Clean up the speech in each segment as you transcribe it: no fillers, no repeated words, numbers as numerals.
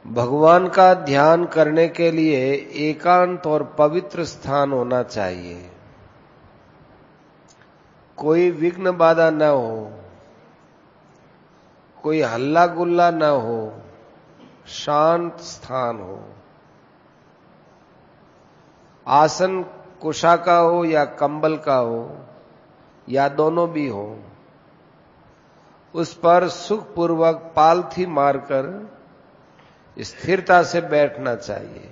भगवान का ध्यान करने के लिए एकांत और पवित्र स्थान होना चाहिए। कोई विघ्न बाधा न हो, कोई हल्ला गुल्ला न हो, शांत स्थान हो। आसन कुशा का हो या कंबल का हो या दोनों भी हो, उस पर सुखपूर्वक पालथी मारकर स्थिरता से बैठना चाहिए।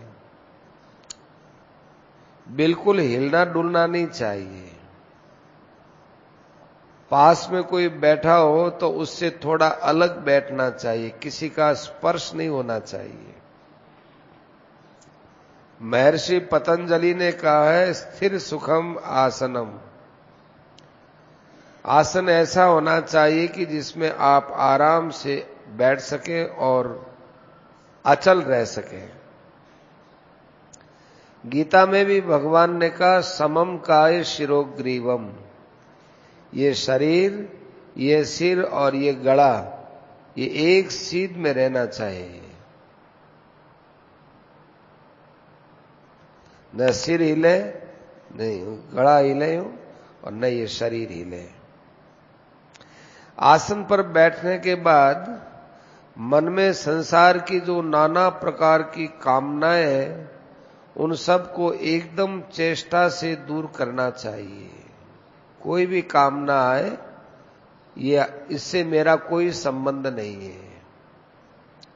बिल्कुल हिलना डुलना नहीं चाहिए। पास में कोई बैठा हो तो उससे थोड़ा अलग बैठना चाहिए, किसी का स्पर्श नहीं होना चाहिए। महर्षि पतंजलि ने कहा है, स्थिर सुखम आसनम। आसन ऐसा होना चाहिए कि जिसमें आप आराम से बैठ सकें और अचल रह सकें। गीता में भी भगवान ने कहा, समम काय शिरोग्रीवम। ये शरीर, ये सिर और ये गला, ये एक सीध में रहना चाहिए। न सिर हिले, नहीं गला हिले और न ये शरीर हिले। आसन पर बैठने के बाद मन में संसार की जो नाना प्रकार की कामनाएं हैं, उन सब को एकदम चेष्टा से दूर करना चाहिए। कोई भी कामना आए, ये इससे मेरा कोई संबंध नहीं है,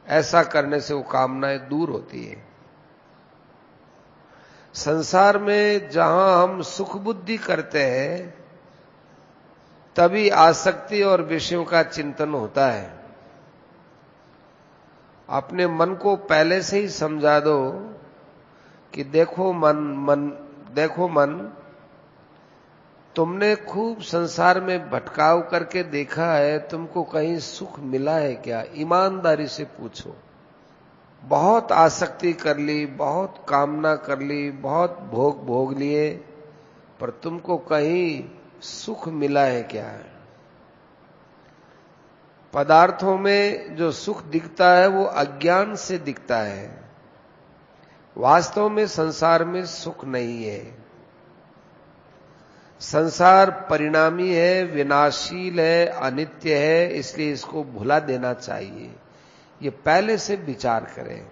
ऐसा करने से वो कामनाएं दूर होती है। संसार में जहां हम सुख बुद्धि करते हैं, तभी आसक्ति और विषयों का चिंतन होता है। अपने मन को पहले से ही समझा दो कि देखो मन, तुमने खूब संसार में भटकाव करके देखा है, तुमको कहीं सुख मिला है क्या? ईमानदारी से पूछो। बहुत आसक्ति कर ली, बहुत कामना कर ली, बहुत भोग भोग लिए, पर तुमको कहीं सुख मिला है क्या? पदार्थों में जो सुख दिखता है वो अज्ञान से दिखता है। वास्तव में संसार में सुख नहीं है। संसार परिणामी है, विनाशील है, अनित्य है, इसलिए इसको भुला देना चाहिए। ये पहले से विचार करें।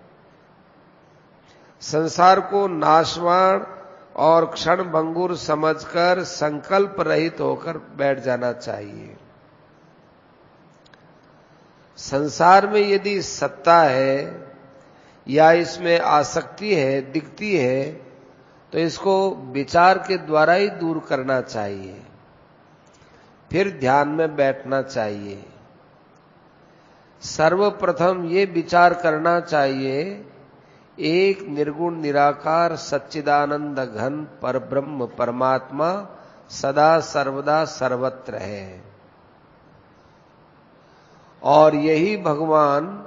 संसार को नाशवान और क्षण भंगुर समझकर संकल्प रहित होकर बैठ जाना चाहिए। संसार में यदि सत्ता है या इसमें आसक्ति है, दिखती है, तो इसको विचार के द्वारा ही दूर करना चाहिए, फिर ध्यान में बैठना चाहिए। सर्वप्रथम ये विचार करना चाहिए, एक निर्गुण निराकार सच्चिदानंद घन परब्रह्म परमात्मा सदा सर्वदा सर्वत्र है, और यही भगवान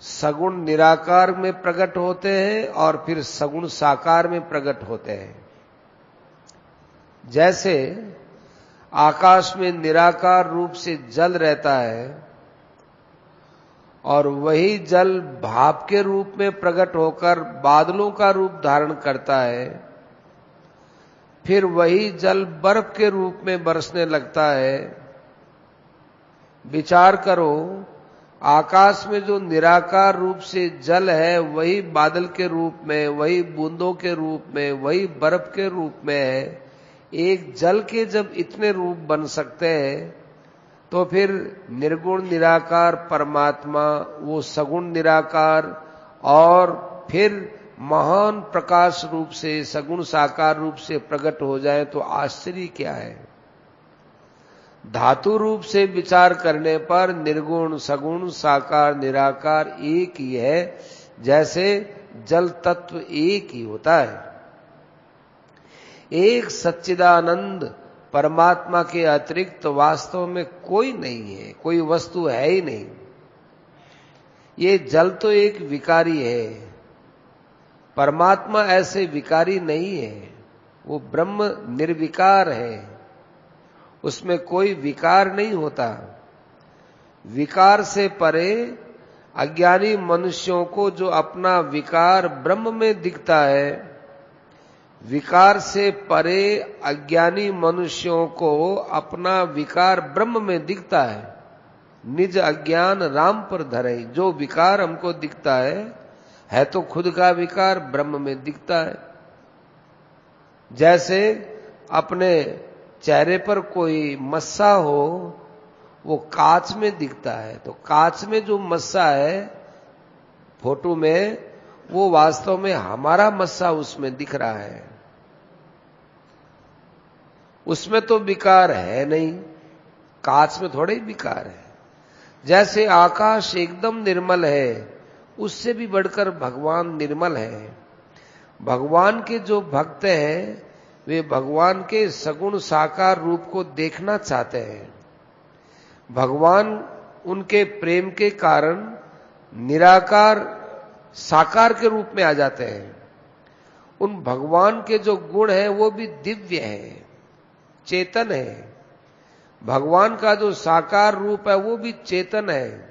सगुण निराकार में प्रकट होते हैं और फिर सगुण साकार में प्रकट होते हैं। जैसे आकाश में निराकार रूप से जल रहता है और वही जल भाप के रूप में प्रकट होकर बादलों का रूप धारण करता है, फिर वही जल बर्फ के रूप में बरसने लगता है। विचार करो, आकाश में जो निराकार रूप से जल है, वही बादल के रूप में, वही बूंदों के रूप में, वही बर्फ के रूप में है। एक जल के जब इतने रूप बन सकते हैं, तो फिर निर्गुण निराकार परमात्मा, वो सगुण निराकार और फिर महान प्रकाश रूप से सगुण साकार रूप से प्रकट हो जाए तो आश्चर्य क्या है। धातु रूप से विचार करने पर निर्गुण सगुण साकार निराकार एक ही है, जैसे जल तत्व एक ही होता है। एक सच्चिदानंद परमात्मा के अतिरिक्त वास्तव में कोई नहीं है, कोई वस्तु है ही नहीं। ये जल तो एक विकारी है, परमात्मा ऐसे विकारी नहीं है। वो ब्रह्म निर्विकार है, उसमें कोई विकार नहीं होता। विकार से परे अज्ञानी मनुष्यों को जो अपना विकार ब्रह्म में दिखता है, विकार से परे अज्ञानी मनुष्यों को अपना विकार ब्रह्म में दिखता है। निज अज्ञान राम पर धरे, जो विकार हमको दिखता है तो खुद का विकार ब्रह्म में दिखता है। जैसे अपने चेहरे पर कोई मस्सा हो, वो कांच में दिखता है, तो कांच में जो मस्सा है फोटो में, वो वास्तव में हमारा मस्सा उसमें दिख रहा है, उसमें तो विकार है नहीं, कांच में थोड़े ही विकार है। जैसे आकाश एकदम निर्मल है, उससे भी बढ़कर भगवान निर्मल है। भगवान के जो भक्त हैं वे भगवान के सगुण साकार रूप को देखना चाहते हैं। भगवान उनके प्रेम के कारण निराकार साकार के रूप में आ जाते हैं। उन भगवान के जो गुण हैं वो भी दिव्य है, चेतन है। भगवान का जो साकार रूप है वो भी चेतन है।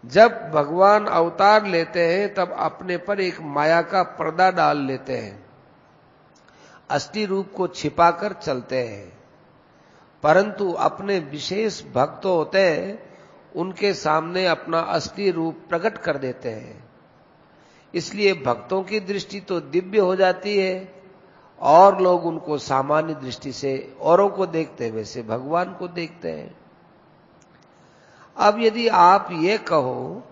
जब भगवान अवतार लेते हैं तब अपने पर एक माया का पर्दा डाल लेते हैं, असली रूप को छिपाकर चलते हैं। परंतु अपने विशेष भक्त होते हैं, उनके सामने अपना असली रूप प्रकट कर देते हैं। इसलिए भक्तों की दृष्टि तो दिव्य हो जाती है और लोग उनको सामान्य दृष्टि से औरों को देखते हैं, वैसे भगवान को देखते हैं। अब यदि आप ये कहो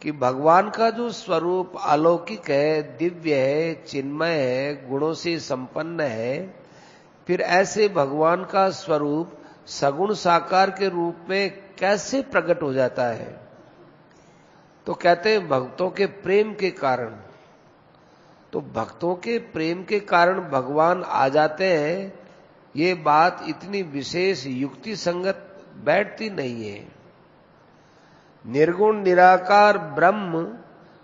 कि भगवान का जो स्वरूप अलौकिक है, दिव्य है, चिन्मय है, गुणों से संपन्न है, फिर ऐसे भगवान का स्वरूप सगुण साकार के रूप में कैसे प्रकट हो जाता है? तो कहते हैं भक्तों के प्रेम के कारण। तो भक्तों के प्रेम के कारण भगवान आ जाते हैं, ये बात इतनी विशेष युक्ति संगत बैठती नहीं है। निर्गुण निराकार ब्रह्म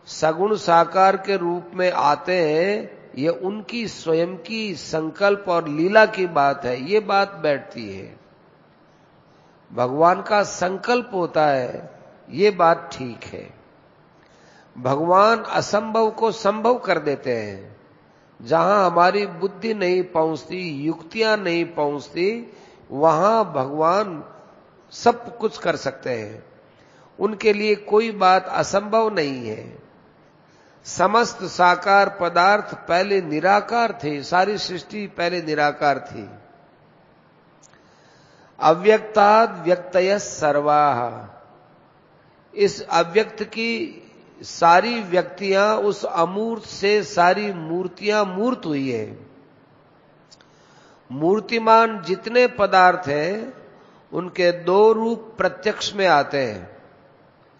सगुण साकार के रूप में आते हैं, ये उनकी स्वयं की संकल्प और लीला की बात है, ये बात बैठती है। भगवान का संकल्प होता है, ये बात ठीक है। भगवान असंभव को संभव कर देते हैं। जहां हमारी बुद्धि नहीं पहुंचती, युक्तियां नहीं पहुंचती, वहां भगवान सब कुछ कर सकते हैं। उनके लिए कोई बात असंभव नहीं है। समस्त साकार पदार्थ पहले निराकार थे, सारी सृष्टि पहले निराकार थी। अव्यक्ताद् व्यक्तयः सर्वाः, इस अव्यक्त की सारी व्यक्तियां उस अमूर्त से सारी मूर्तियां मूर्त हुई है। मूर्तिमान जितने पदार्थ हैं उनके दो रूप प्रत्यक्ष में आते हैं,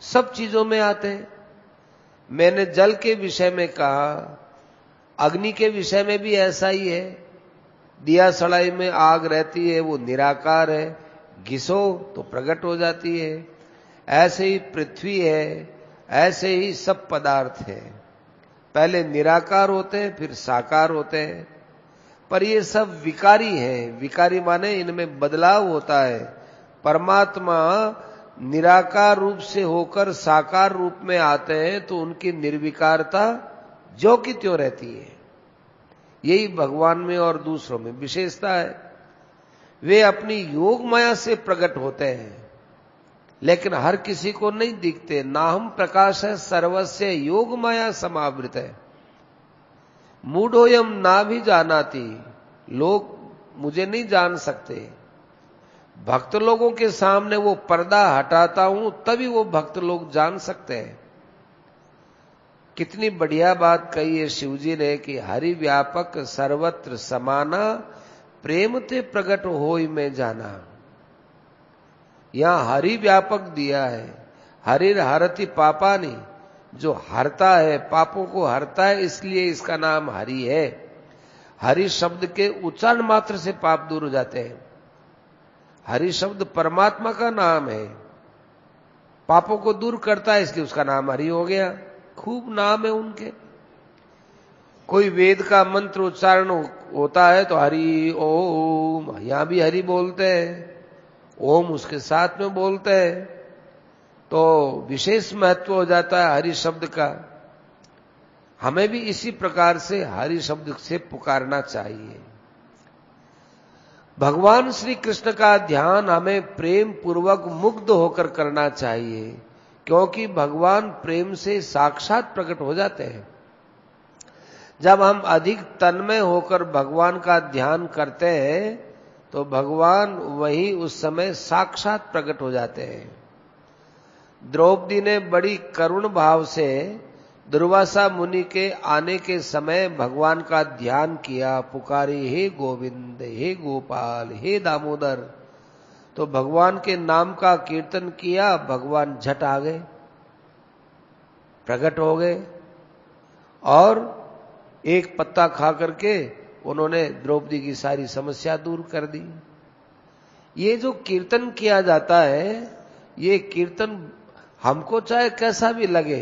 सब चीजों में आते हैं। मैंने जल के विषय में कहा, अग्नि के विषय में भी ऐसा ही है। दिया सड़ाई में आग रहती है, वो निराकार है, घिसो तो प्रकट हो जाती है। ऐसे ही पृथ्वी है, ऐसे ही सब पदार्थ है, पहले निराकार होते हैं फिर साकार होते हैं। पर ये सब विकारी है। विकारी माने इनमें बदलाव होता है। परमात्मा निराकार रूप से होकर साकार रूप में आते हैं तो उनकी निर्विकारता ज्यों की त्यों रहती है। यही भगवान में और दूसरों में विशेषता है। वे अपनी योग माया से प्रकट होते हैं, लेकिन हर किसी को नहीं दिखते। नाहम प्रकाश है सर्वस्य योग माया समावृत है। मूढ़ोयम ना भी जानाति, लोग मुझे नहीं जान सकते। भक्त लोगों के सामने वो पर्दा हटाता हूं तभी वो भक्त लोग जान सकते हैं। कितनी बढ़िया बात कही है शिवजी ने कि हरि व्यापक सर्वत्र समाना, प्रेम ते प्रकट होई में जाना। यहां हरि व्यापक दिया है। हरिर हरति पापानि, जो हरता है, पापों को हरता है, इसलिए इसका नाम हरि है। हरि शब्द के उच्चारण मात्र से पाप दूर हो जाते हैं। हरि शब्द परमात्मा का नाम है, पापों को दूर करता है, इसलिए उसका नाम हरि हो गया। खूब नाम है उनके। कोई वेद का मंत्र उच्चारण होता है तो हरि ओम, यहां भी हरि बोलते हैं, ओम उसके साथ में बोलते हैं। तो विशेष महत्व हो जाता है हरि शब्द का। हमें भी इसी प्रकार से हरि शब्द से पुकारना चाहिए। भगवान श्री कृष्ण का ध्यान हमें प्रेम पूर्वक मुग्ध होकर करना चाहिए, क्योंकि भगवान प्रेम से साक्षात प्रकट हो जाते हैं। जब हम अधिक तन्मय होकर भगवान का ध्यान करते हैं तो भगवान वही उस समय साक्षात प्रकट हो जाते हैं। द्रौपदी ने बड़ी करुण भाव से दुर्वासा मुनि के आने के समय भगवान का ध्यान किया, पुकारी हे गोविंद, हे गोपाल, हे दामोदर। तो भगवान के नाम का कीर्तन किया, भगवान झट आ गए, प्रकट हो गए और एक पत्ता खा करके उन्होंने द्रौपदी की सारी समस्या दूर कर दी। ये जो कीर्तन किया जाता है, ये कीर्तन हमको चाहे कैसा भी लगे,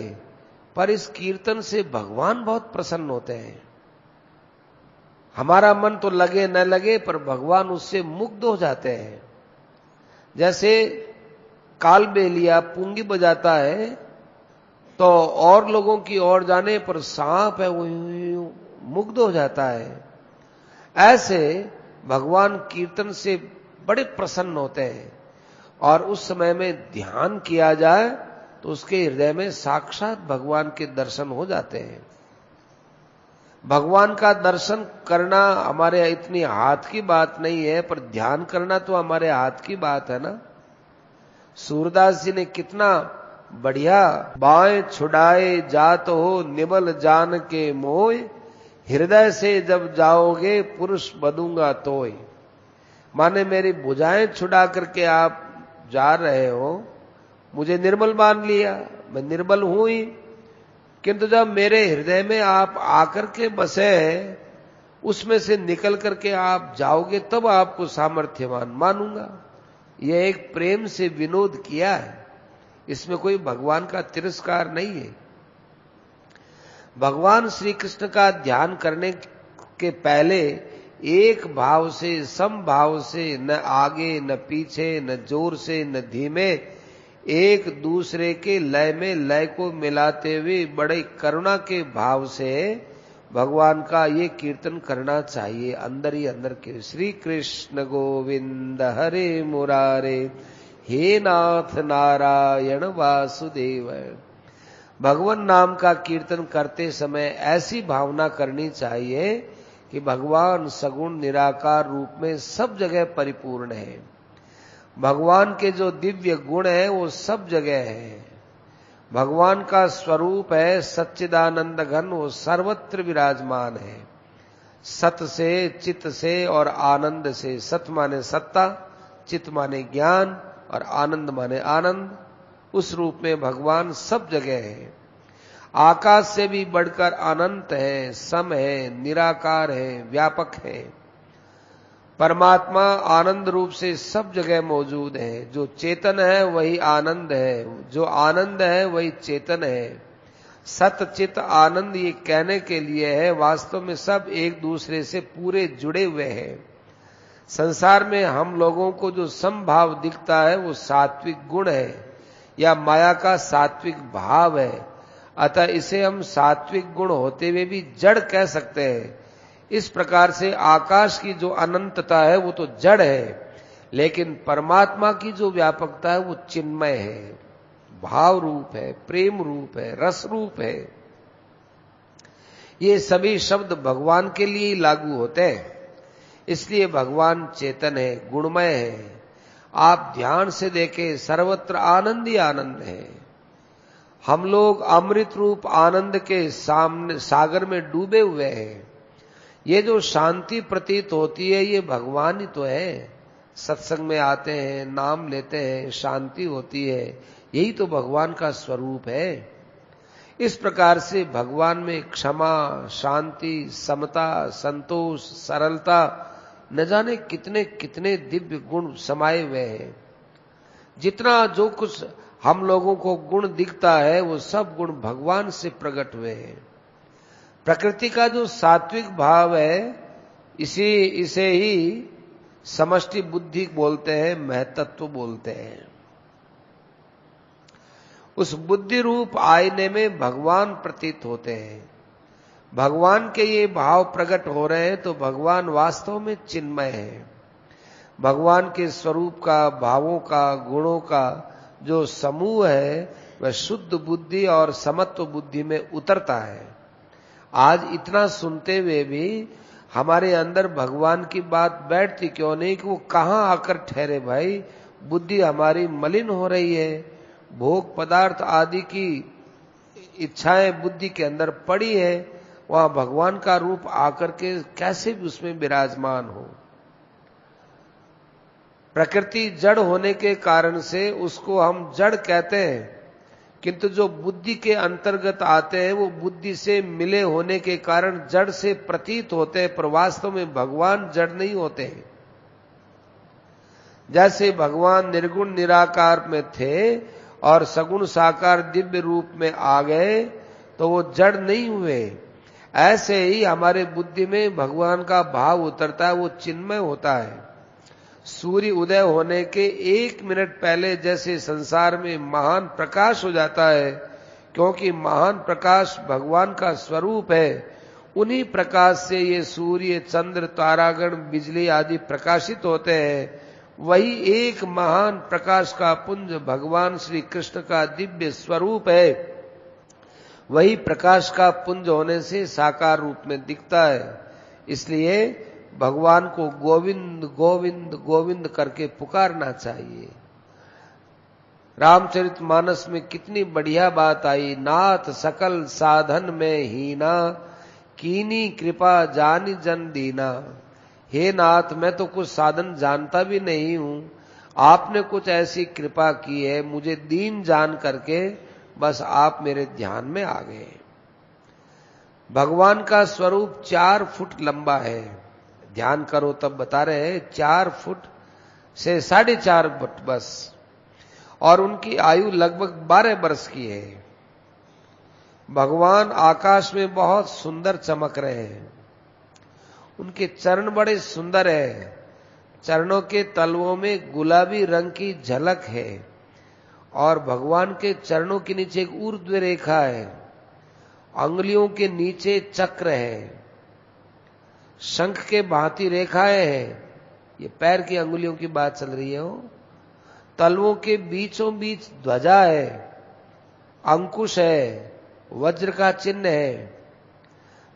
पर इस कीर्तन से भगवान बहुत प्रसन्न होते हैं। हमारा मन तो लगे न लगे, पर भगवान उससे मुग्ध हो जाते हैं। जैसे कालबेलिया पुंगी बजाता है तो और लोगों की ओर जाने पर सांप है वो मुग्ध हो जाता है। ऐसे भगवान कीर्तन से बड़े प्रसन्न होते हैं और उस समय में ध्यान किया जाए तो उसके हृदय में साक्षात भगवान के दर्शन हो जाते हैं। भगवान का दर्शन करना हमारे इतनी हाथ की बात नहीं है, पर ध्यान करना तो हमारे हाथ की बात है ना। सूरदास जी ने कितना बढ़िया, बाएं छुड़ाए जात हो निबल जान के मोय, हृदय से जब जाओगे पुरुष बदूंगा तोय। माने मेरी भुजाएं छुड़ा करके आप जा रहे हो, मुझे निर्मल मान लिया, मैं निर्मल हूं ही, किंतु जब मेरे हृदय में आप आकर के बसे, उसमें से निकल करके आप जाओगे तब आपको सामर्थ्यवान मानूंगा। यह एक प्रेम से विनोद किया है, इसमें कोई भगवान का तिरस्कार नहीं है। भगवान श्री कृष्ण का ध्यान करने के पहले एक भाव से, समभाव से, न आगे न पीछे, न जोर से न धीमे, एक दूसरे के लय में लय को मिलाते हुए बड़े करुणा के भाव से भगवान का ये कीर्तन करना चाहिए, अंदर ही अंदर के। श्री कृष्ण गोविंद हरे मुरारे, हे नाथ नारायण वासुदेव। भगवान नाम का कीर्तन करते समय ऐसी भावना करनी चाहिए कि भगवान सगुण निराकार रूप में सब जगह परिपूर्ण है। भगवान के जो दिव्य गुण है वो सब जगह है। भगवान का स्वरूप है सच्चिदानंद घन, वो सर्वत्र विराजमान है। सत से, चित से और आनंद से। सत माने सत्ता, चित माने ज्ञान और आनंद माने आनंद। उस रूप में भगवान सब जगह है। आकाश से भी बढ़कर अनंत है, सम है, निराकार है, व्यापक है। परमात्मा आनंद रूप से सब जगह मौजूद है। जो चेतन है वही आनंद है, जो आनंद है वही चेतन है। सत चित आनंद ये कहने के लिए है, वास्तव में सब एक दूसरे से पूरे जुड़े हुए हैं। संसार में हम लोगों को जो समभाव दिखता है वो सात्विक गुण है या माया का सात्विक भाव है। अतः इसे हम सात्विक गुण होते हुए भी जड़ कह सकते हैं। इस प्रकार से आकाश की जो अनंतता है वो तो जड़ है, लेकिन परमात्मा की जो व्यापकता है वो चिन्मय है, भाव रूप है, प्रेम रूप है, रस रूप है। ये सभी शब्द भगवान के लिए ही लागू होते हैं। इसलिए भगवान चेतन है, गुणमय है। आप ध्यान से देखें, सर्वत्र आनंद ही आनंद है। हम लोग अमृत रूप आनंद के सामने सागर में डूबे हुए हैं। ये जो शांति प्रतीत होती है ये भगवान ही तो है। सत्संग में आते हैं, नाम लेते हैं, शांति होती है, यही तो भगवान का स्वरूप है। इस प्रकार से भगवान में क्षमा, शांति, समता, संतोष, सरलता, न जाने कितने कितने दिव्य गुण समाये हुए हैं। जितना जो कुछ हम लोगों को गुण दिखता है वो सब गुण भगवान से प्रकट हुए हैं। प्रकृति का जो सात्विक भाव है इसे ही समष्टि बुद्धि बोलते हैं, महतत्व बोलते हैं। उस बुद्धि रूप आईने में भगवान प्रतीत होते हैं। भगवान के ये भाव प्रकट हो रहे हैं तो भगवान वास्तव में चिन्मय है। भगवान के स्वरूप का, भावों का, गुणों का जो समूह है वह शुद्ध बुद्धि और समत्व बुद्धि में उतरता है। आज इतना सुनते हुए भी हमारे अंदर भगवान की बात बैठती क्यों नहीं कि वो कहां आकर ठहरे भाई। बुद्धि हमारी मलिन हो रही है, भोग पदार्थ आदि की इच्छाएं बुद्धि के अंदर पड़ी है, वहां भगवान का रूप आकर के कैसे भी उसमें विराजमान हो। प्रकृति जड़ होने के कारण से उसको हम जड़ कहते हैं, किंतु जो बुद्धि के अंतर्गत आते हैं वो बुद्धि से मिले होने के कारण जड़ से प्रतीत होते हैं, पर वास्तव में भगवान जड़ नहीं होते हैं। जैसे भगवान निर्गुण निराकार में थे और सगुण साकार दिव्य रूप में आ गए तो वो जड़ नहीं हुए, ऐसे ही हमारे बुद्धि में भगवान का भाव उतरता है, वो चिन्मय होता है। सूर्य उदय होने के 1 मिनट पहले जैसे संसार में महान प्रकाश हो जाता है, क्योंकि महान प्रकाश भगवान का स्वरूप है, उन्हीं प्रकाश से ये सूर्य, चंद्र, तारागण, बिजली आदि प्रकाशित होते हैं। वही एक महान प्रकाश का पुंज भगवान श्री कृष्ण का दिव्य स्वरूप है। वही प्रकाश का पुंज होने से साकार रूप में दिखता है। इसलिए भगवान को गोविंद गोविंद गोविंद करके पुकारना चाहिए। रामचरितमानस में कितनी बढ़िया बात आई, नाथ सकल साधन में हीना, कीनी कृपा जानी जन दीना। हे नाथ, मैं तो कुछ साधन जानता भी नहीं हूं, आपने कुछ ऐसी कृपा की है, मुझे दीन जान करके बस आप मेरे ध्यान में आ गए। भगवान का स्वरूप 4 फुट लंबा है। ध्यान करो तब बता रहे हैं, 4 फुट से 4.5 फुट बस, और उनकी आयु लगभग 12 वर्ष की है। भगवान आकाश में बहुत सुंदर चमक रहे हैं। उनके चरण बड़े सुंदर है। चरणों के तलवों में गुलाबी रंग की झलक है और भगवान के चरणों के नीचे एक ऊर्ध्व रेखा है। अंगुलियों के नीचे चक्र है, शंख के भांति रेखाएं हैं। ये पैर की अंगुलियों की बात चल रही है। तलवों के बीचों बीच ध्वजा है, अंकुश है, वज्र का चिन्ह है।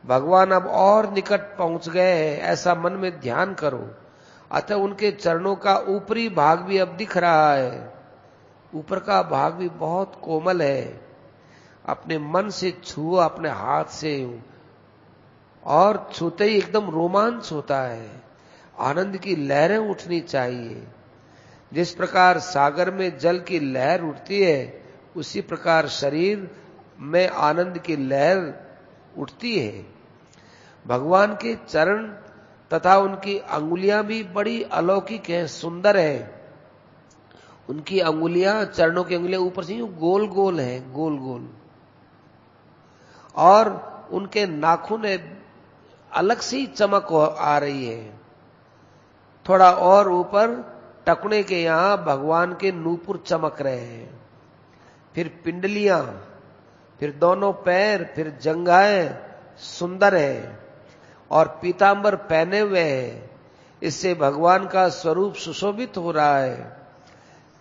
भगवान अब और निकट पहुंच गए हैं, ऐसा मन में ध्यान करो। अतः उनके चरणों का ऊपरी भाग भी अब दिख रहा है। ऊपर का भाग भी बहुत कोमल है। अपने मन से छुओ, अपने हाथ से, और छूते ही एकदम रोमांच होता है, आनंद की लहरें उठनी चाहिए। जिस प्रकार सागर में जल की लहर उठती है, उसी प्रकार शरीर में आनंद की लहर उठती है। भगवान के चरण तथा उनकी अंगुलियां भी बड़ी अलौकिक हैं, सुंदर हैं। उनकी अंगुलियां, चरणों की अंगुलियां ऊपर से यूं गोल गोल हैं, गोल गोल, और उनके नाखून अलग से ही चमक आ रही है। थोड़ा और ऊपर टखने के यहां भगवान के नूपुर चमक रहे हैं। फिर पिंडलियां, फिर दोनों पैर, फिर जंघाएं सुंदर है और पीतांबर पहने हुए हैं। इससे भगवान का स्वरूप सुशोभित हो रहा है।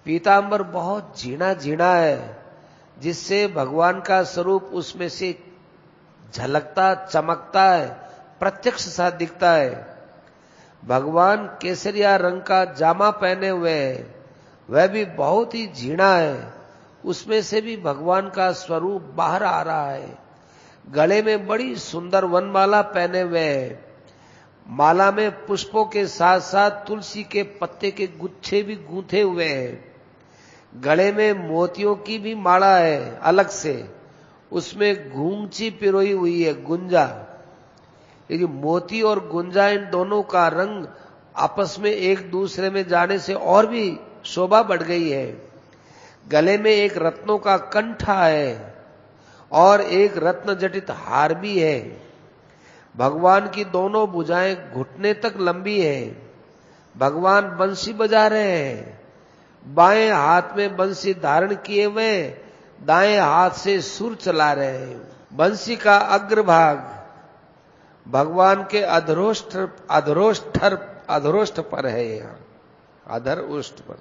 पीतांबर बहुत झीणा झीणा है, जिससे भगवान का स्वरूप उसमें से झलकता, चमकता है, प्रत्यक्ष सा दिखता है। भगवान केसरिया रंग का जामा पहने हुए हैं, वह भी बहुत ही झीणा है, उसमें से भी भगवान का स्वरूप बाहर आ रहा है। गले में बड़ी सुंदर वनमाला पहने हुए हैं। माला में पुष्पों के साथ साथ तुलसी के पत्ते के गुच्छे भी गूंथे हुए हैं। गले में मोतियों की भी माला है अलग से, उसमें घूंची पिरोई हुई है, गुंजा। ये मोती और गुंजा, इन दोनों का रंग आपस में एक दूसरे में जाने से और भी शोभा बढ़ गई है। गले में एक रत्नों का कंठा है और एक रत्न जटित हार भी है। भगवान की दोनों भुजाएं घुटने तक लंबी है। भगवान बंसी बजा रहे हैं। बाएं हाथ में बंसी धारण किए हुए, दाएं हाथ से सुर चला रहे हैं। बंसी का अग्रभाग भगवान के अधरोष्ठ पर है, यहाँ अधर ओष्ठ पर।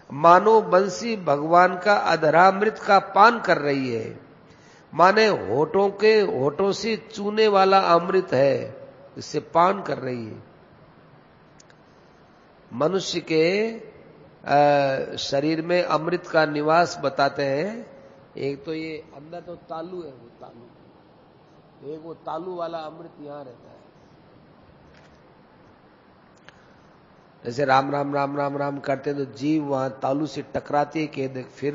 मानो बंसी भगवान का अधरामृत का पान कर रही है, माने होठों से चूने वाला अमृत है, इससे पान कर रही है। मनुष्य के शरीर में अमृत का निवास बताते हैं। एक तो ये अंदर तो तालू है, वो तालू, एक वो तालू वाला अमृत यहां रहता है। जैसे राम राम राम राम राम करते हैं तो जीव वहां तालू से टकराती है कि फिर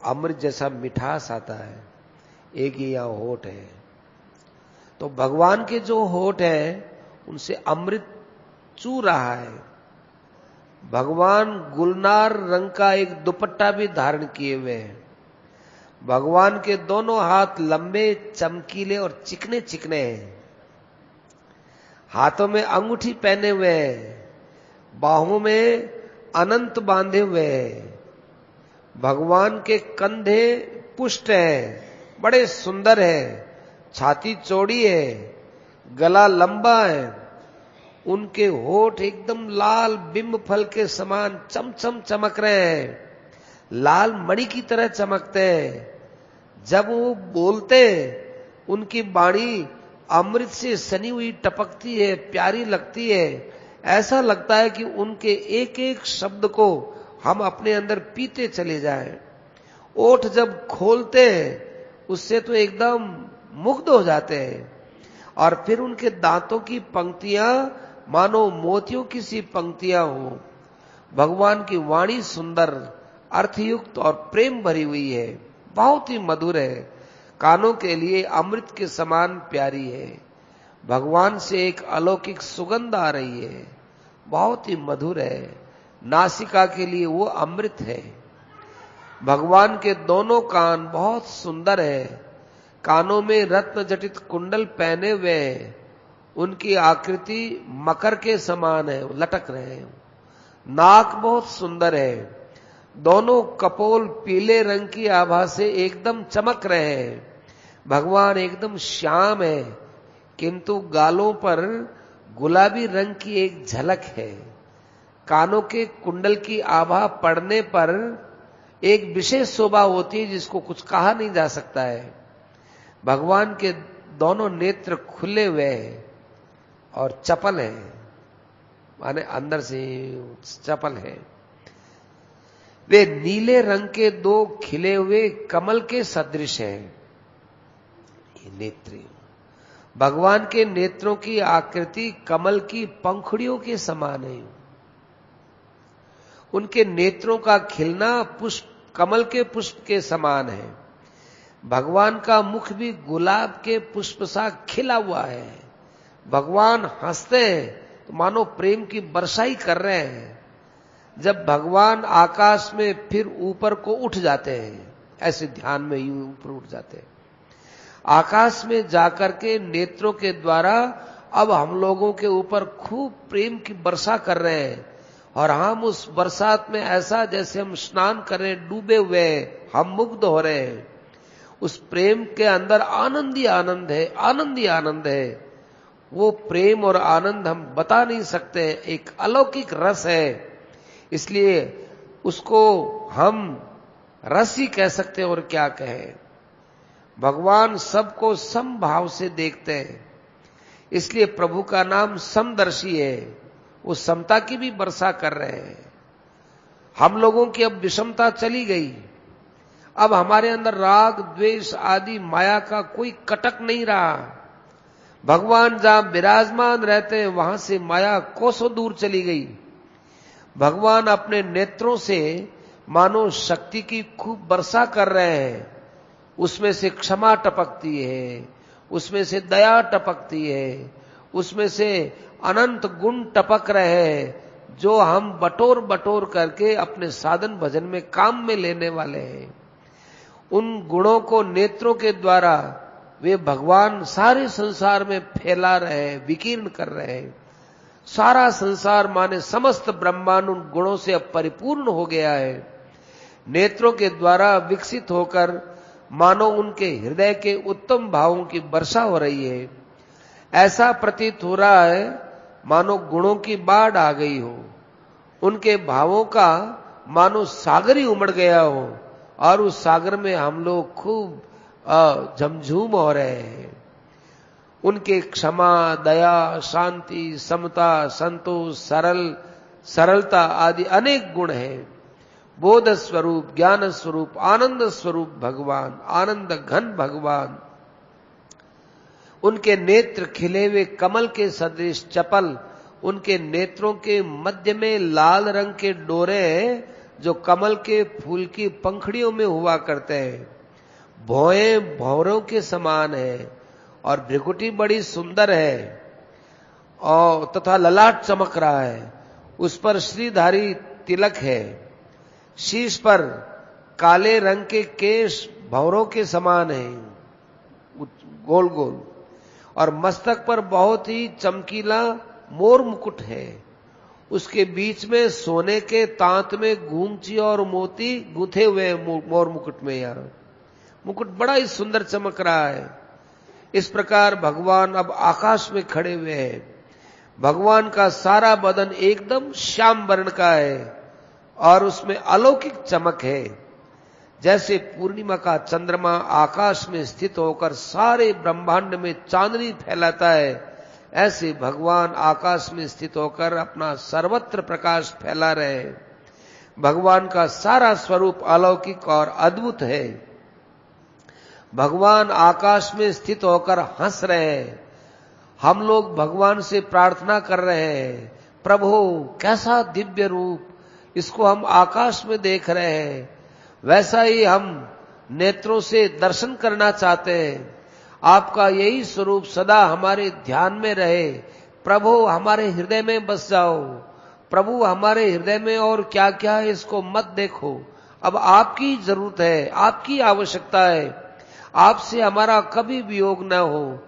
अमृत जैसा मिठास आता है। एक ही यहां होठ है। तो भगवान के जो होठ है उनसे अमृत चू रहा है। भगवान गुलनार रंग का एक दुपट्टा भी धारण किए हुए हैं। भगवान के दोनों हाथ लंबे, चमकीले और चिकने चिकने हैं। हाथों में अंगूठी पहने हुए हैं, बाहों में अनंत बांधे हुए हैं। भगवान के कंधे पुष्ट हैं, बड़े सुंदर हैं। छाती चौड़ी है, गला लंबा है। उनके होठ एकदम लाल बिंब फल के समान चमचम चमक रहे हैं, लाल मणि की तरह चमकते हैं। जब वो बोलते उनकी वाणी अमृत से सनी हुई टपकती है, प्यारी लगती है। ऐसा लगता है कि उनके एक एक शब्द को हम अपने अंदर पीते चले जाएं। ओठ जब खोलते हैं उससे तो एकदम मुग्ध हो जाते हैं। और फिर उनके दांतों की पंक्तियां मानो मोतियों की सी पंक्तियां हो। भगवान की वाणी सुंदर, अर्थयुक्त और प्रेम भरी हुई है, बहुत ही मधुर है, कानों के लिए अमृत के समान प्यारी है। भगवान से एक अलौकिक सुगंध आ रही है, बहुत ही मधुर है। नासिका के लिए वो अमृत है। भगवान के दोनों कान बहुत सुंदर है, कानों में रत्न जटित कुंडल पहने हुए हैं। उनकी आकृति मकर के समान है, लटक रहे हैं। नाक बहुत सुंदर है, दोनों कपोल पीले रंग की आभा से एकदम चमक रहे हैं। भगवान एकदम श्याम है, किंतु गालों पर गुलाबी रंग की एक झलक है। कानों के कुंडल की आभा पड़ने पर एक विशेष शोभा होती है जिसको कुछ कहा नहीं जा सकता है। भगवान के दोनों नेत्र खुले हुए हैं और चपल हैं, माने अंदर से चपल है। वे नीले रंग के दो खिले हुए कमल के सदृश हैं। ये नेत्र, भगवान के नेत्रों की आकृति कमल की पंखुड़ियों के समान है। उनके नेत्रों का खिलना पुष्प, कमल के पुष्प के समान है। भगवान का मुख भी गुलाब के पुष्प सा खिला हुआ है। भगवान हंसते हैं तो मानो प्रेम की बरसाई कर रहे हैं। जब भगवान आकाश में फिर ऊपर को उठ जाते हैं, ऐसे ध्यान में यूं ऊपर उठ जाते हैं, आकाश में जाकर के नेत्रों के द्वारा अब हम लोगों के ऊपर खूब प्रेम की वर्षा कर रहे हैं। और हम उस बरसात में ऐसा जैसे हम स्नान कर रहे हैं, डूबे हुए हैं, हम मुग्ध हो रहे हैं। उस प्रेम के अंदर आनंद ही आनंद है, आनंद ही आनंद है। वो प्रेम और आनंद हम बता नहीं सकते, एक अलौकिक रस है। इसलिए उसको हम रस ही कह सकते हैं, और क्या कहें। भगवान सबको समभाव से देखते हैं, इसलिए प्रभु का नाम समदर्शी है। वो समता की भी वर्षा कर रहे हैं। हम लोगों की अब विषमता चली गई। अब हमारे अंदर राग द्वेष आदि माया का कोई कटक नहीं रहा। भगवान जहां विराजमान रहते हैं वहां से माया कोसों दूर चली गई। भगवान अपने नेत्रों से मानो शक्ति की खूब वर्षा कर रहे हैं। उसमें से क्षमा टपकती है, उसमें से दया टपकती है, उसमें से अनंत गुण टपक रहे हैं, जो हम बटोर बटोर करके अपने साधन भजन में काम में लेने वाले हैं। उन गुणों को नेत्रों के द्वारा वे भगवान सारे संसार में फैला रहे हैं, विकीर्ण कर रहे हैं। सारा संसार माने समस्त ब्रह्मांड उन गुणों से अब परिपूर्ण हो गया है। नेत्रों के द्वारा विकसित होकर मानो उनके हृदय के उत्तम भावों की वर्षा हो रही है। ऐसा प्रतीत हो रहा है मानो गुणों की बाढ़ आ गई हो, उनके भावों का मानो सागर ही उमड़ गया हो और उस सागर में हम लोग खूब झमझूम हो रहे हैं। उनके क्षमा, दया, शांति, समता, संतोष, सरलता आदि अनेक गुण हैं। बोध स्वरूप, ज्ञान स्वरूप, आनंद स्वरूप भगवान, आनंद घन भगवान। उनके नेत्र खिले हुए कमल के सदृश चपल, उनके नेत्रों के मध्य में लाल रंग के डोरे हैं जो कमल के फूल की पंखड़ियों में हुआ करते हैं। भौएं भौरों के समान है और भ्रिकुटी बड़ी सुंदर है और तथा ललाट चमक रहा है। उस पर श्रीधारी तिलक है। शीश पर काले रंग के केश भौरों के समान हैं, गोल गोल, और मस्तक पर बहुत ही चमकीला मोर मुकुट है। उसके बीच में सोने के तांत में गूंची और मोती गूंथे हुए मोर मुकुट में। यार मुकुट बड़ा ही सुंदर चमक रहा है। इस प्रकार भगवान अब आकाश में खड़े हुए हैं। भगवान का सारा बदन एकदम श्याम वर्ण का है और उसमें अलौकिक चमक है। जैसे पूर्णिमा का चंद्रमा आकाश में स्थित होकर सारे ब्रह्मांड में चांदनी फैलाता है, ऐसे भगवान आकाश में स्थित होकर अपना सर्वत्र प्रकाश फैला रहे हैं। भगवान का सारा स्वरूप अलौकिक और अद्भुत है। भगवान आकाश में स्थित होकर हंस रहे हैं। हम लोग भगवान से प्रार्थना कर रहे हैं, प्रभु कैसा दिव्य रूप, इसको हम आकाश में देख रहे हैं, वैसा ही हम नेत्रों से दर्शन करना चाहते हैं। आपका यही स्वरूप सदा हमारे ध्यान में रहे। प्रभु हमारे हृदय में बस जाओ। प्रभु हमारे हृदय में और क्या क्या है इसको मत देखो। अब आपकी जरूरत है, आपकी आवश्यकता है। आपसे हमारा कभी वियोग न हो।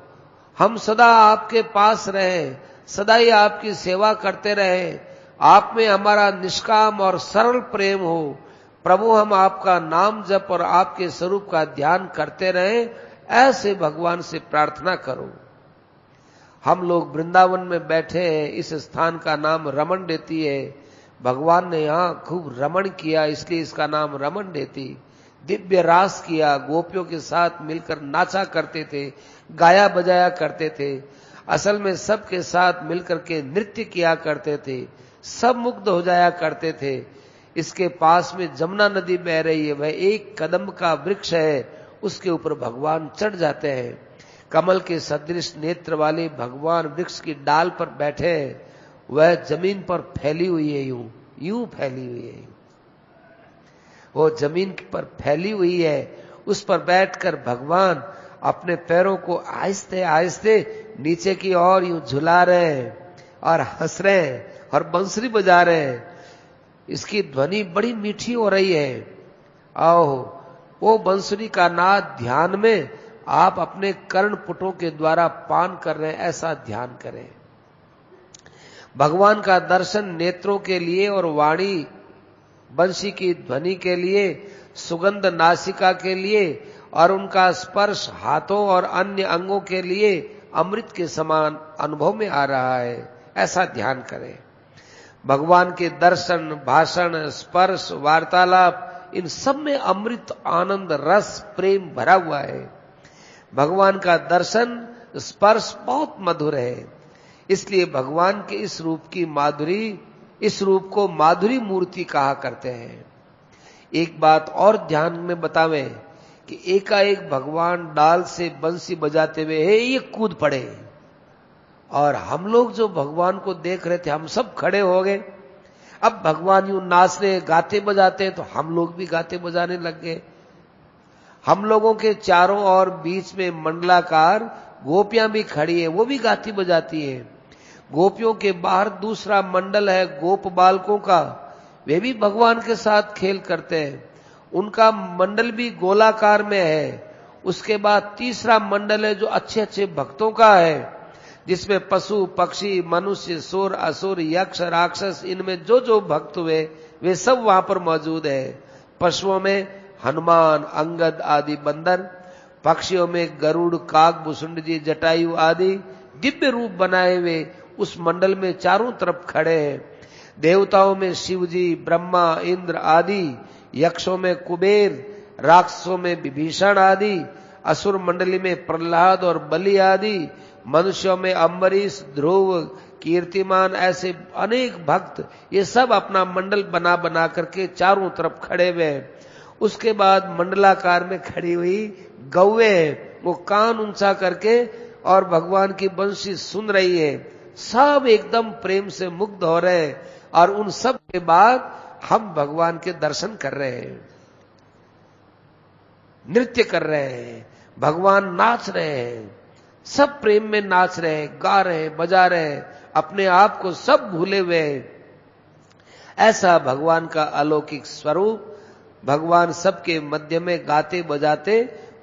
हम सदा आपके पास रहे, सदा ही आपकी सेवा करते रहे। आप में हमारा निष्काम और सरल प्रेम हो। प्रभु हम आपका नाम जप और आपके स्वरूप का ध्यान करते रहे, ऐसे भगवान से प्रार्थना करो। हम लोग वृंदावन में बैठे हैं। इस स्थान का नाम रमन देती है। भगवान ने यहां खूब रमण किया, इसलिए इसका नाम रमन देती। दिव्य रास किया, गोपियों के साथ मिलकर नाचा करते थे, गाया बजाया करते थे। असल में सबके साथ मिलकर के नृत्य किया करते थे, सब मुग्ध हो जाया करते थे। इसके पास में जमुना नदी बह रही है, वह एक कदम का वृक्ष है, उसके ऊपर भगवान चढ़ जाते हैं। कमल के सदृश नेत्र वाले भगवान वृक्ष की डाल पर बैठे हैं। वह जमीन पर फैली हुई है, यूं यूं फैली हुई है। वो जमीन पर फैली हुई है, उस पर बैठकर भगवान अपने पैरों को आहिस्ते आहिस्ते नीचे की ओर यूं झुला रहे हैं और हंस रहे हैं और बंसुरी बजा रहे हैं। इसकी ध्वनि बड़ी मीठी हो रही है। आओ वो बंसुरी का नाद ध्यान में आप अपने कर्ण पुटों के द्वारा पान कर रहे हैं, ऐसा ध्यान करें। भगवान का दर्शन नेत्रों के लिए और वाणी बंशी की ध्वनि के लिए, सुगंध नासिका के लिए और उनका स्पर्श हाथों और अन्य अंगों के लिए अमृत के समान अनुभव में आ रहा है, ऐसा ध्यान करें। भगवान के दर्शन, भाषण, स्पर्श, वार्तालाप, इन सब में अमृत, आनंद, रस, प्रेम भरा हुआ है। भगवान का दर्शन, स्पर्श बहुत मधुर है। इसलिए भगवान के इस रूप की माधुरी, इस रूप को माधुरी मूर्ति कहा करते हैं। एक बात और ध्यान में बतावें कि एकाएक भगवान डाल से बंसी बजाते हुए ये कूद पड़े और हम लोग जो भगवान को देख रहे थे हम सब खड़े हो गए। अब भगवान यूं नाचने गाते बजाते तो हम लोग भी गाते बजाने लग गए। हम लोगों के चारों ओर बीच में मंडलाकार गोपियां भी खड़ी है, वो भी गाती बजाती है। गोपियों के बाहर दूसरा मंडल है गोप बालकों का, वे भी भगवान के साथ खेल करते हैं। उनका मंडल भी गोलाकार में है। उसके बाद तीसरा मंडल है जो अच्छे अच्छे भक्तों का है, जिसमें पशु, पक्षी, मनुष्य, सुर, असुर, यक्ष, राक्षस, इनमें जो जो भक्त हुए वे सब वहां पर मौजूद है। पशुओं में हनुमान, अंगद आदि बंदर, पक्षियों में गरुड़, काग, भुसुंड जी, जटायु आदि दिव्य रूप बनाए हुए उस मंडल में चारों तरफ खड़े हैं। देवताओं में शिव जी, ब्रह्मा, इंद्र आदि, यक्षों में कुबेर, राक्षसों में विभीषण आदि, असुर मंडली में प्रहलाद और बलि आदि, मनुष्यों में अम्बरीश, ध्रुव, कीर्तिमान, ऐसे अनेक भक्त, ये सब अपना मंडल बना बना करके चारों तरफ खड़े हुए हैं। उसके बाद मंडलाकार में खड़ी हुई गौवे हैं, वो कान ऊंचा करके और भगवान की बंसी सुन रही है। सब एकदम प्रेम से मुग्ध हो रहे हैं और उन सब के बाद हम भगवान के दर्शन कर रहे हैं, नृत्य कर रहे हैं, भगवान नाच रहे हैं, सब प्रेम में नाच रहे हैं, गा रहे हैं, बजा रहे हैं, अपने आप को सब भूले हुए हैं। ऐसा भगवान का अलौकिक स्वरूप, भगवान सबके मध्य में गाते बजाते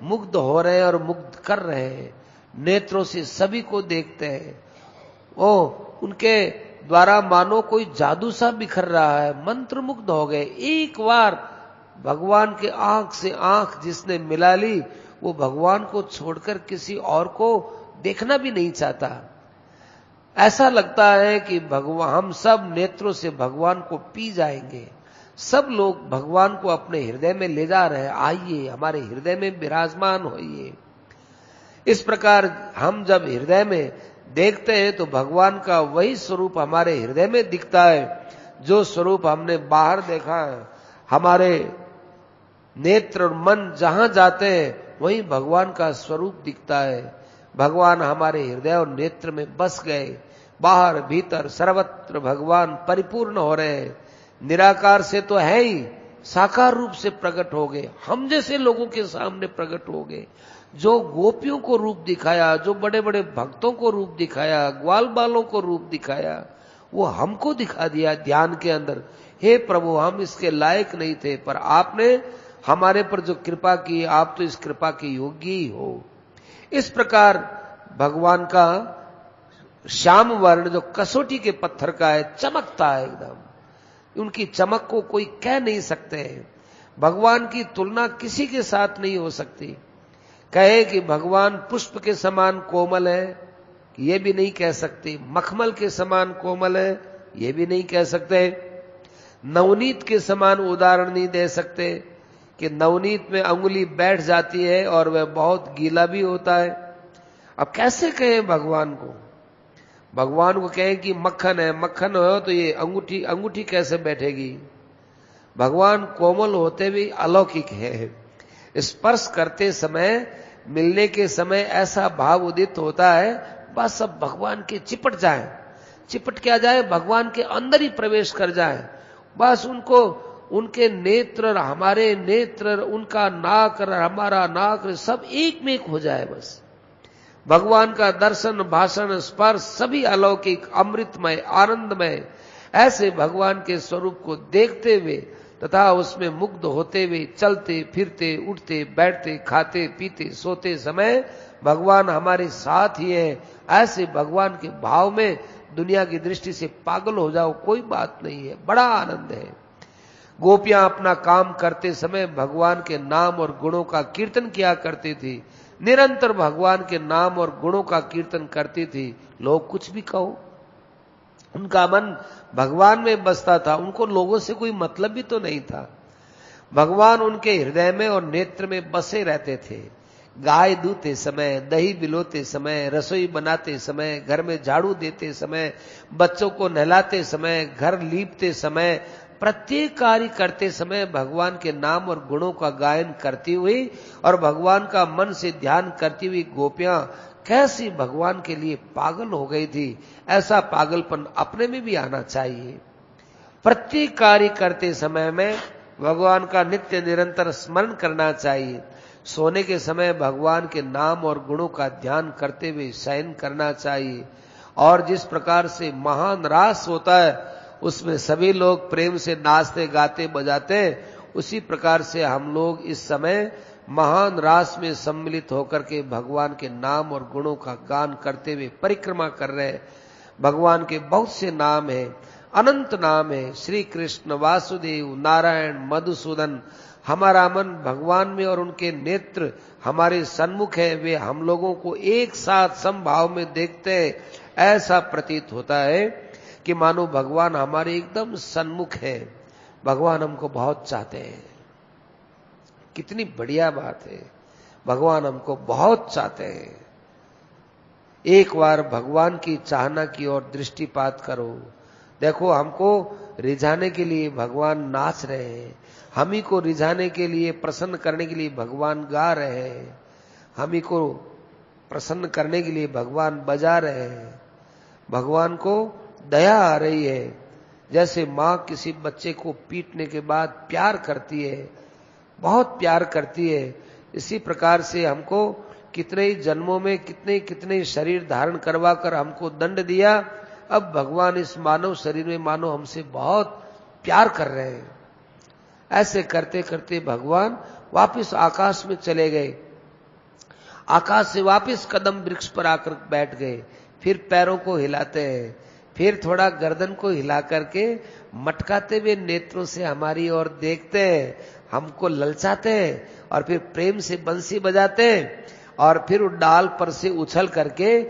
मुग्ध हो रहे हैं और मुग्ध कर रहे हैं। नेत्रों से सभी को देखते हैं। ओ उनके द्वारा मानो कोई जादू सा बिखर रहा है, मंत्र मुग्ध हो गए। एक बार भगवान के आंख से आंख जिसने मिला ली, वो भगवान को छोड़कर किसी और को देखना भी नहीं चाहता। ऐसा लगता है कि भगवान, हम सब नेत्रों से भगवान को पी जाएंगे। सब लोग भगवान को अपने हृदय में ले जा रहे हैं, आइए हमारे हृदय में विराजमान होइए। इस प्रकार हम जब हृदय में देखते हैं तो भगवान का वही स्वरूप हमारे हृदय में दिखता है, जो स्वरूप हमने बाहर देखा है। हमारे नेत्र और मन जहां जाते हैं वहीं भगवान का स्वरूप दिखता है। भगवान हमारे हृदय और नेत्र में बस गए। बाहर भीतर सर्वत्र भगवान परिपूर्ण हो रहे हैं। निराकार से तो है ही, साकार रूप से प्रकट हो गए, हम जैसे लोगों के सामने प्रकट हो गए। जो गोपियों को रूप दिखाया, जो बड़े बड़े भक्तों को रूप दिखाया, ग्वाल बालों को रूप दिखाया, वो हमको दिखा दिया ध्यान के अंदर। हे प्रभु, हम इसके लायक नहीं थे, पर आपने हमारे पर जो कृपा की, आप तो इस कृपा के योग्य ही हो। इस प्रकार भगवान का श्याम वर्ण जो कसौटी के पत्थर का है, चमकता है एकदम। उनकी चमक को कोई कह नहीं सकते। भगवान की तुलना किसी के साथ नहीं हो सकती। कहे कि भगवान पुष्प के समान कोमल है, ये भी नहीं कह सकते। मखमल के समान कोमल है, ये भी नहीं कह सकते। नवनीत के समान उदाहरण नहीं दे सकते कि नवनीत में अंगुली बैठ जाती है और वह बहुत गीला भी होता है। अब कैसे कहें भगवान को? भगवान को कहें कि मक्खन है, मक्खन हो तो ये अंगूठी अंगूठी कैसे बैठेगी? भगवान कोमल होते भी अलौकिक है। स्पर्श करते समय, मिलने के समय ऐसा भाव उदित होता है, बस सब भगवान के चिपट जाए, चिपट क्या जाए, भगवान के अंदर ही प्रवेश कर जाए। बस उनको, उनके नेत्र हमारे नेत्र, उनका नाक हमारा नाक, सब एक में एक हो जाए। बस भगवान का दर्शन, भाषण, स्पर्श सभी अलौकिक, अमृतमय, आनंदमय। ऐसे भगवान के स्वरूप को देखते हुए तथा उसमें मुग्ध होते हुए चलते फिरते, उठते बैठते, खाते पीते, सोते समय भगवान हमारे साथ ही है। ऐसे भगवान के भाव में दुनिया की दृष्टि से पागल हो जाओ, कोई बात नहीं है, बड़ा आनंद है। गोपियां अपना काम करते समय भगवान के नाम और गुणों का कीर्तन किया करती थी। निरंतर भगवान के नाम और गुणों का कीर्तन करती थी। लोग कुछ भी कहो, उनका मन भगवान में बसता था, उनको लोगों से कोई मतलब भी तो नहीं था। भगवान उनके हृदय में और नेत्र में बसे रहते थे। गाय दूते समय, दही बिलोते समय, रसोई बनाते समय, घर में झाड़ू देते समय, बच्चों को नहलाते समय, घर लीपते समय, प्रत्येक कार्य करते समय भगवान के नाम और गुणों का गायन करती हुई और भगवान का मन से ध्यान करती हुई गोपियां कैसी भगवान के लिए पागल हो गई थी। ऐसा पागलपन अपने में भी आना चाहिए। प्रत्येक कार्य करते समय में भगवान का नित्य निरंतर स्मरण करना चाहिए। सोने के समय भगवान के नाम और गुणों का ध्यान करते हुए शयन करना चाहिए। और जिस प्रकार से महान रास होता है, उसमें सभी लोग प्रेम से नाचते गाते बजाते, उसी प्रकार से हम लोग इस समय महान रास में सम्मिलित होकर के भगवान के नाम और गुणों का गान करते हुए परिक्रमा कर रहे हैं। भगवान के बहुत से नाम हैं, अनंत नाम है। श्री कृष्ण, वासुदेव, नारायण, मधुसूदन, हमारा मन भगवान में और उनके नेत्र हमारे सन्मुख है, वे हम लोगों को एक साथ समभाव में देखते हैं। ऐसा प्रतीत होता है कि मानो भगवान हमारे एकदम सन्मुख है। भगवान हमको बहुत चाहते हैं। कितनी बढ़िया बात है, भगवान हमको बहुत चाहते हैं। एक बार भगवान की चाहना की ओर दृष्टिपात करो। देखो, हमको रिझाने के लिए भगवान नाच रहे हैं, हम ही को रिझाने के लिए, प्रसन्न करने के लिए भगवान गा रहे हैं, हम ही को प्रसन्न करने के लिए भगवान बजा रहे हैं। भगवान को दया आ रही है। जैसे माँ किसी बच्चे को पीटने के बाद प्यार करती है, बहुत प्यार करती है, इसी प्रकार से हमको कितने ही जन्मों में कितने शरीर धारण करवा कर हमको दंड दिया। अब भगवान इस मानव शरीर में मानो हमसे बहुत प्यार कर रहे हैं। ऐसे करते करते भगवान वापस आकाश में चले गए। आकाश से वापस कदम वृक्ष पर आकर बैठ गए। फिर पैरों को हिलाते हैं, फिर थोड़ा गर्दन को हिला करके मटकाते हुए नेत्रों से हमारी ओर देखते हैं, हमको ललचाते हैं और फिर प्रेम से बंसी बजाते हैं और फिर डाल पर से उछल करके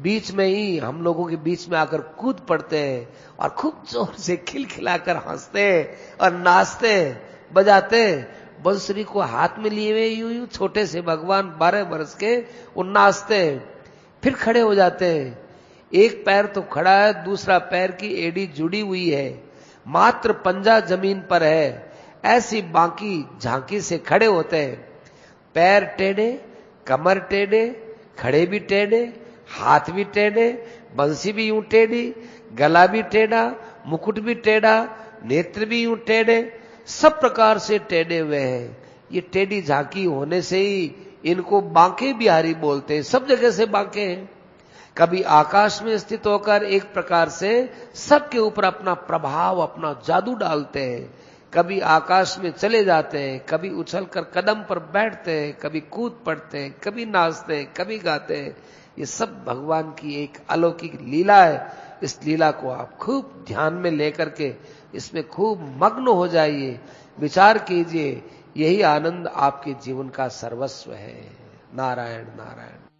बीच में ही हम लोगों के बीच में आकर कूद पड़ते हैं और खूब जोर से खिलखिलाकर हंसते हैं और नाचते हैं, बजाते हैं। बंसुरी को हाथ में लिए हुए यूं छोटे से भगवान 12 वर्ष के वो नाचते हैं, फिर खड़े हो जाते हैं। एक पैर तो खड़ा है, दूसरा पैर की एड़ी जुड़ी हुई है, मात्र पंजा जमीन पर है। ऐसी बांकी झांकी से खड़े होते हैं। पैर टेढ़े, कमर टेढ़े, खड़े भी टेढ़े, हाथ भी टेढ़े, बंसी भी यूं टेढ़ी, गला भी टेढ़ा, मुकुट भी टेढ़ा, नेत्र भी यूं टेढ़े, सब प्रकार से टेढ़े हुए हैं। ये टेढ़ी झांकी होने से ही इनको बांके बिहारी बोलते हैं। सब जगह से बांके हैं। कभी आकाश में स्थित होकर एक प्रकार से सबके ऊपर अपना प्रभाव, अपना जादू डालते हैं। कभी आकाश में चले जाते हैं, कभी उछलकर कदम पर बैठते हैं, कभी कूद पड़ते हैं, कभी नाचते हैं, कभी गाते हैं। ये सब भगवान की एक अलौकिक लीला है। इस लीला को आप खूब ध्यान में लेकर के इसमें खूब मग्न हो जाइए, विचार कीजिए। यही आनंद आपके जीवन का सर्वस्व है। नारायण नारायण।